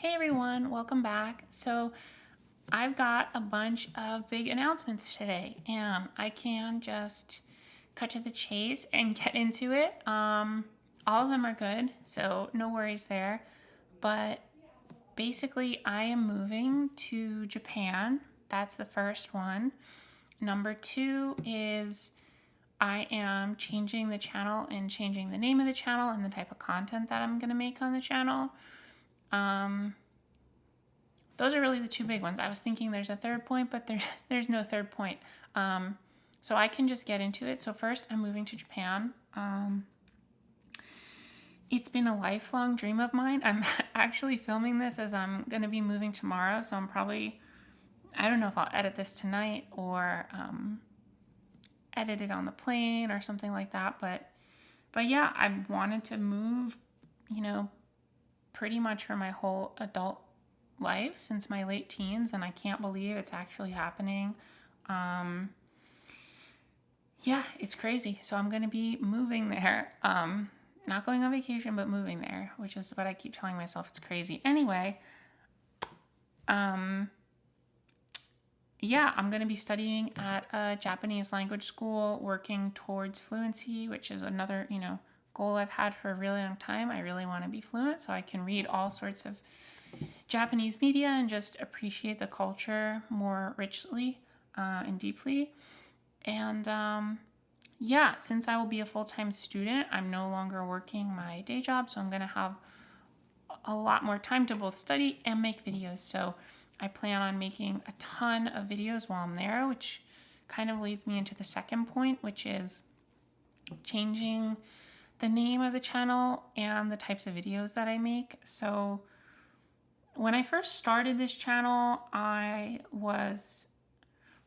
Hey everyone, welcome back. So I've got a bunch of big announcements today, and I can just cut to the chase and get into it. All of them are good, so no worries there. But basically, I am moving to Japan. That's the first one. Number two is I am changing the channel and changing the name of the channel and the type of content that I'm going to make on the channel. Those are really the two big ones. I was thinking there's a third point, but there's no third point. So I can just get into it. So first, I'm moving to Japan. It's been a lifelong dream of mine. I'm actually filming this as I'm going to be moving tomorrow. So I don't know if I'll edit this tonight or edit it on the plane or something like that. But yeah, I wanted to move, pretty much for my whole adult life since my late teens, and I can't believe it's actually happening. Yeah, it's crazy. So I'm going to be moving there. Not going on vacation, but moving there, which is what I keep telling myself. It's crazy. Anyway, yeah, I'm going to be studying at a Japanese language school, working towards fluency, which is another, goal I've had for a really long time. I really want to be fluent so I can read all sorts of Japanese media and just appreciate the culture more richly and deeply. And yeah, since I will be a full-time student, I'm no longer working my day job, so I'm going to have a lot more time to both study and make videos. So I plan on making a ton of videos while I'm there, which kind of leads me into the second point, which is changing the name of the channel and the types of videos that I make. So when I first started this channel, I was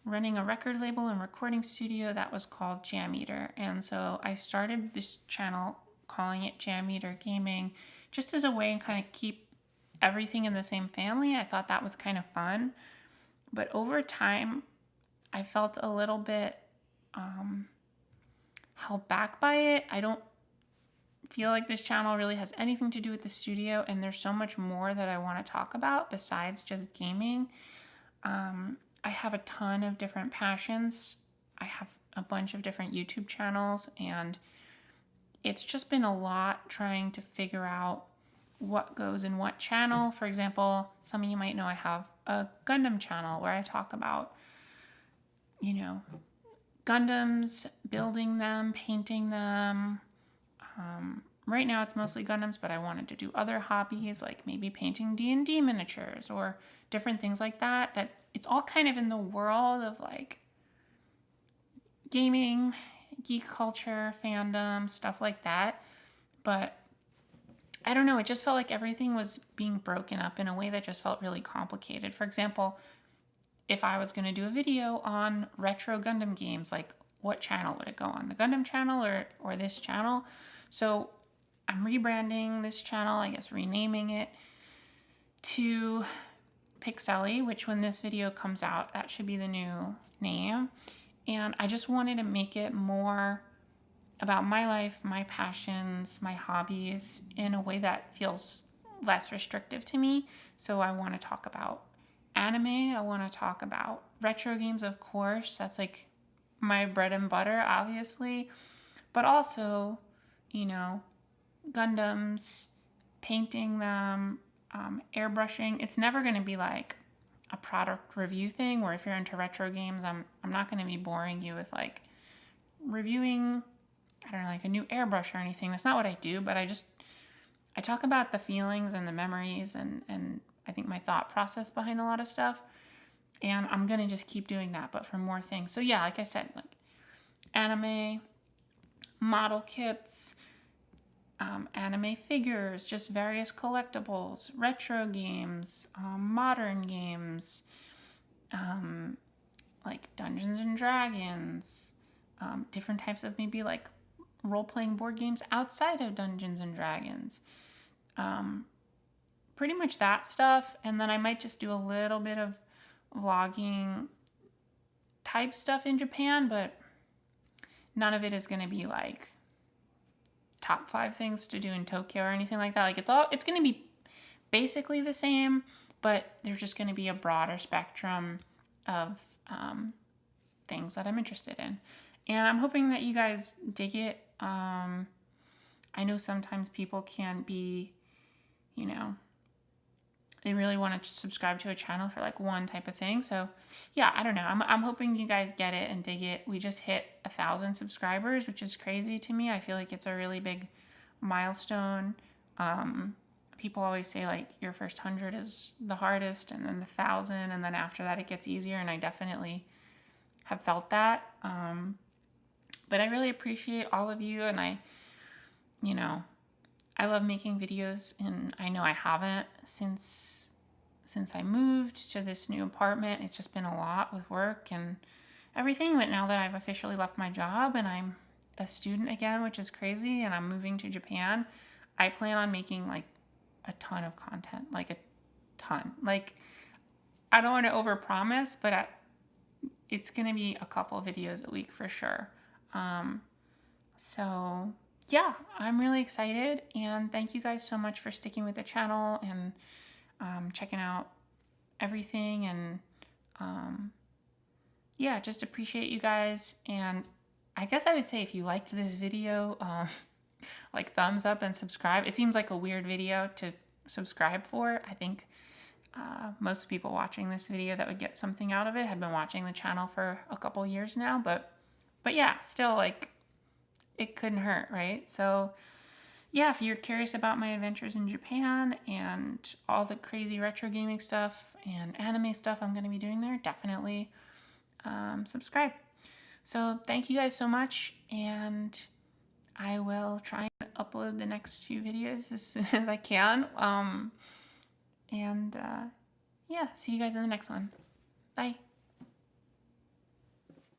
running a record label and recording studio that was called Jam Eater. And so I started this channel calling it Jam Eater Gaming just as a way to kind of keep everything in the same family. I thought that was kind of fun. But over time, I felt a little bit held back by it. I don't feel like this channel really has anything to do with the studio, and there's so much more that I want to talk about besides just gaming. I have a ton of different passions. I have a bunch of different YouTube channels, and it's just been a lot trying to figure out what goes in what channel. For example, some of you might know I have a Gundam channel where I talk about, Gundams, building them, painting them. Right now it's mostly Gundams, but I wanted to do other hobbies like maybe painting D&D miniatures or different things like that. That it's all kind of in the world of like gaming, geek culture, fandom, stuff like that. But I don't know, it just felt like everything was being broken up in a way that just felt really complicated. For example, if I was going to do a video on retro Gundam games, like what channel would it go on? The Gundam channel or this channel? So I'm rebranding this channel, I guess renaming it to Pixelly, which when this video comes out, that should be the new name. And I just wanted to make it more about my life, my passions, my hobbies in a way that feels less restrictive to me. So I want to talk about anime. I want to talk about retro games, of course. That's like my bread and butter, obviously. But also, Gundams, painting them, airbrushing. It's never going to be like a product review thing where if you're into retro games, I'm not going to be boring you with like reviewing, I don't know, like a new airbrush or anything. That's not what I do, but I talk about the feelings and the memories and I think my thought process behind a lot of stuff. And I'm going to just keep doing that, but for more things. So yeah, like I said, like anime, model kits, anime figures, just various collectibles, retro games, modern games, like Dungeons and Dragons, different types of maybe like role-playing board games outside of Dungeons and Dragons. Pretty much that stuff. And then I might just do a little bit of vlogging type stuff in Japan, but none of it is going to be like top 5 things to do in Tokyo or anything like that. Like it's going to be basically the same, but there's just going to be a broader spectrum of things that I'm interested in. And I'm hoping that you guys dig it. I know sometimes people can be, you know, they really want to subscribe to a channel for like one type of thing. So yeah, I don't know. I'm hoping you guys get it and dig it. We just hit 1,000 subscribers, which is crazy to me. I feel like it's a really big milestone. People always say like your first 100 is the hardest, and then the 1,000, and then after that it gets easier. And I definitely have felt that. But I really appreciate all of you, and I love making videos, and I know I haven't since I moved to this new apartment. It's just been a lot with work and everything, but now that I've officially left my job and I'm a student again, which is crazy, and I'm moving to Japan, I plan on making like a ton of content, like a ton. Like, I don't want to overpromise, but it's going to be a couple of videos a week for sure. So yeah, I'm really excited, and thank you guys so much for sticking with the channel and checking out everything, and yeah, just appreciate you guys. And I guess I would say if you liked this video, like thumbs up and subscribe. It seems like a weird video to subscribe for. I think most people watching this video that would get something out of it have been watching the channel for a couple years now, but yeah, still, like, it couldn't hurt, right? So yeah, if you're curious about my adventures in Japan and all the crazy retro gaming stuff and anime stuff I'm going to be doing there, definitely subscribe. So thank you guys so much, and I will try and upload the next few videos as soon as I can. Yeah, see you guys in the next one. Bye.